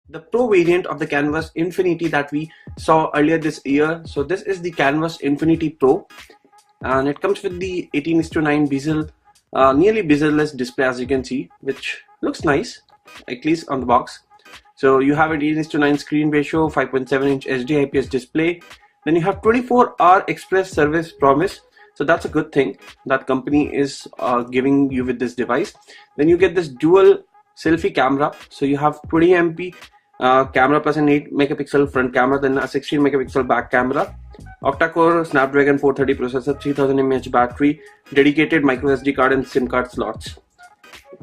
the Pro variant of the Canvas Infinity that we saw earlier this year. So this is the Canvas Infinity Pro, and it comes with the 18:9 bezel, nearly bezel-less display, as you can see, which looks nice, at least on the box. So you have an 18:9 screen ratio, 5.7-inch HD IPS display. Then you have 24-hour express service promise. So that's a good thing that company is giving you with this device. Then you get this dual selfie camera. So you have 20 MP camera plus an 8 megapixel front camera, then a 16 megapixel back camera, octa-core Snapdragon 430 processor, 3000 mAh battery, dedicated micro SD card and SIM card slots.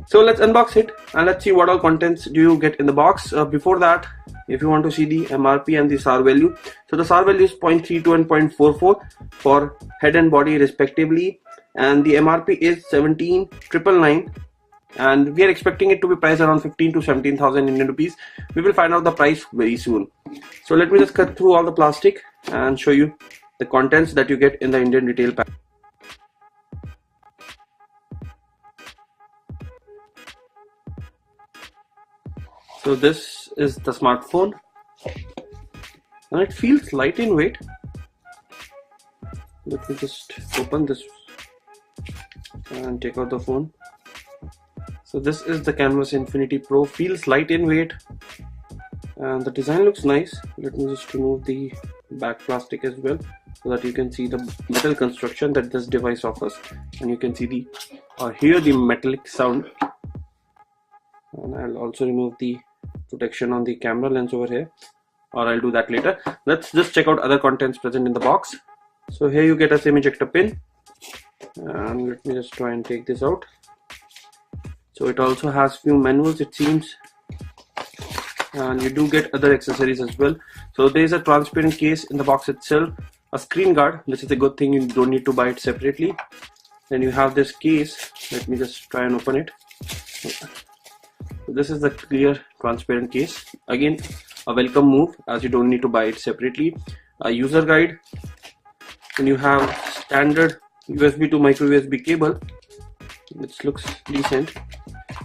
So let's unbox it and let's see what all contents do you get in the box. Before that, if you want to see the MRP and the SAR value, so the SAR value is 0.32 and 0.44 for head and body respectively, and the MRP is 17,999, and we are expecting it to be priced around 15 to 17,000 Indian rupees. We will find out the price very soon. So let me just cut through all the plastic and show you the contents that you get in the Indian retail pack. So this is the smartphone, and it feels light in weight. Let me just open this and take out the phone. So this is the Canvas Infinity Pro, feels light in weight, and the design looks nice. Let me just remove the back plastic as well, so that you can see the metal construction that this device offers, and you can see the hear the metallic sound. And I'll also remove the protection on the camera lens over here, or I'll do that later. Let's just check out other contents present in the box. So here you get a SIM ejector pin, and let me just try and take this out. So it also has few manuals, it seems, and you do get other accessories as well. So there is a transparent case in the box itself, a screen guard, which is a good thing, you don't need to buy it separately. Then you have this case. Let me just try and open it. So this is the clear transparent case, again a welcome move, as you don't need to buy it separately. A user guide, and you have standard USB to micro USB cable, which looks decent.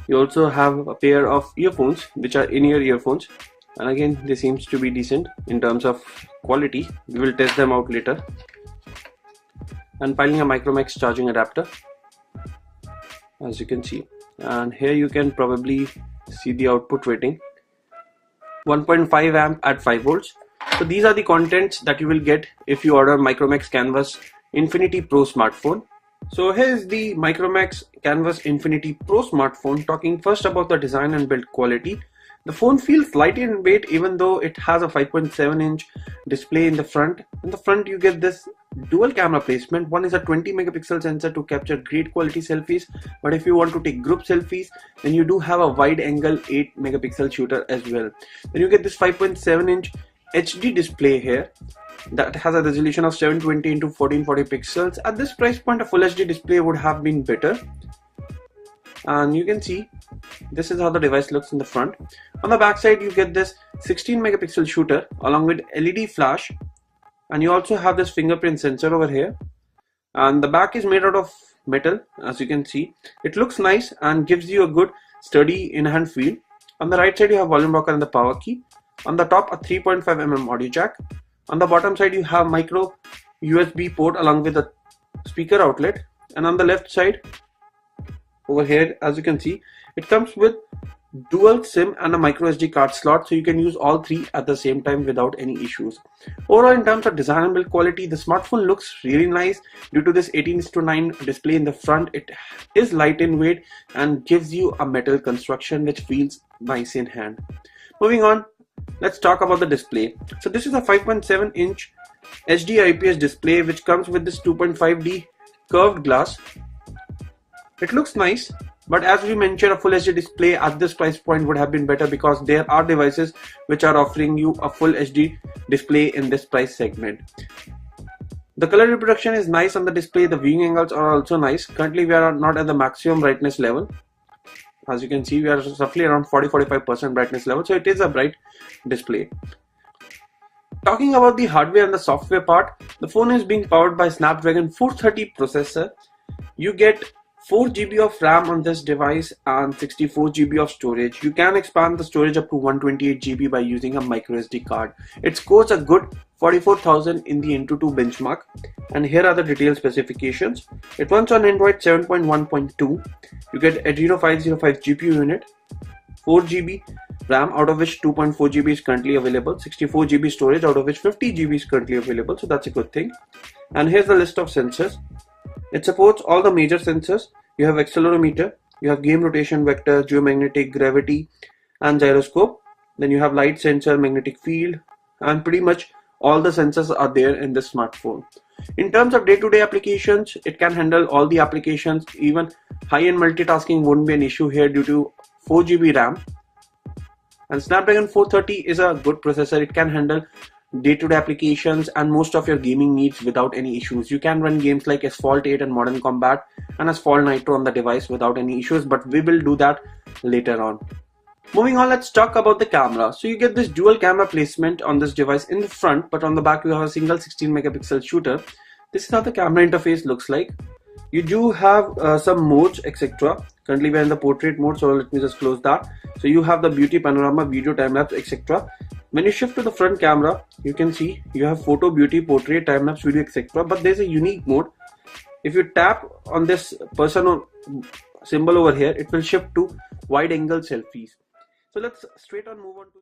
You also have a pair of earphones, which are in-ear earphones, and again they seems to be decent in terms of quality. We will test them out later. And finally a Micromax charging adapter, as you can see, and here you can probably see the output rating, 1.5 amp at 5 volts. So these are the contents that you will get if you order Micromax Canvas Infinity Pro smartphone. So here's the Micromax Canvas Infinity Pro smartphone. Talking first about the design and build quality. The phone feels light in weight, even though it has a 5.7-inch display in the front. In the front you get this dual camera placement. One is a 20 megapixel sensor to capture great quality selfies, but if you want to take group selfies, then you do have a wide angle 8 megapixel shooter as well. Then you get this 5.7-inch HD display here that has a resolution of 720 into 1440 pixels. At this price point, a full HD display would have been better. And you can see this is how the device looks in the front. On the back side you get this 16 megapixel shooter along with LED flash, and you also have this fingerprint sensor over here, and the back is made out of metal, as you can see. It looks nice and gives you a good sturdy in-hand feel. On the right side you have volume rocker and the power key. On the top a 3.5mm audio jack. On the bottom side you have micro USB port along with a speaker outlet, and on the left side over here, as you can see, it comes with dual SIM and a micro SD card slot, so you can use all three at the same time without any issues. Overall, in terms of design and build quality, the smartphone looks really nice due to this 18:9 display in the front. It is light in weight and gives you a metal construction which feels nice in hand. Moving on, let's talk about the display. So this is a 5.7-inch HD IPS display which comes with this 2.5D curved glass. It looks nice, but as we mentioned, a full HD display at this price point would have been better, because there are devices which are offering you a full HD display in this price segment. The color reproduction is nice on the display. The viewing angles are also nice. Currently we are not at the maximum brightness level. As you can see, we are roughly around 40-45% brightness level, so it is a bright display. Talking about the hardware and the software part, the phone is being powered by Snapdragon 430 processor. You get 4 GB of RAM on this device and 64 GB of storage. You can expand the storage up to 128 GB by using a micro SD card. It scores a good 44,000 in the Antutu benchmark. And here are the detailed specifications. It runs on Android 7.1.2. You get Adreno 505 GPU unit, 4 GB RAM, out of which 2.4 GB is currently available, 64 GB storage, out of which 50 GB is currently available, so that's a good thing. And here's the list of sensors. It supports all the major sensors. You have accelerometer, you have game rotation vector, geomagnetic, gravity, and gyroscope. Then you have light sensor, magnetic field, and pretty much all the sensors are there in this smartphone. In terms of day-to-day applications, it can handle all the applications. Even high-end multitasking won't be an issue here due to 4 GB RAM. And Snapdragon 430 is a good processor. It can handle day-to-day applications and most of your gaming needs without any issues. You can run games like Asphalt 8 and Modern Combat and Asphalt Nitro on the device without any issues, but we will do that later on. Moving on, let's talk about the camera. So you get this dual camera placement on this device in the front, but on the back you have a single 16 megapixel shooter. This is how the camera interface looks like. You do have some modes, etc. Currently we are in the portrait mode, so let me just close that. So you have the beauty, panorama, video, time-lapse, etc. When you shift to the front camera, you can see you have photo, beauty, portrait, time-lapse, video, etc. But there's a unique mode. If you tap on this person symbol over here, it will shift to wide-angle selfies. So let's straight on move on to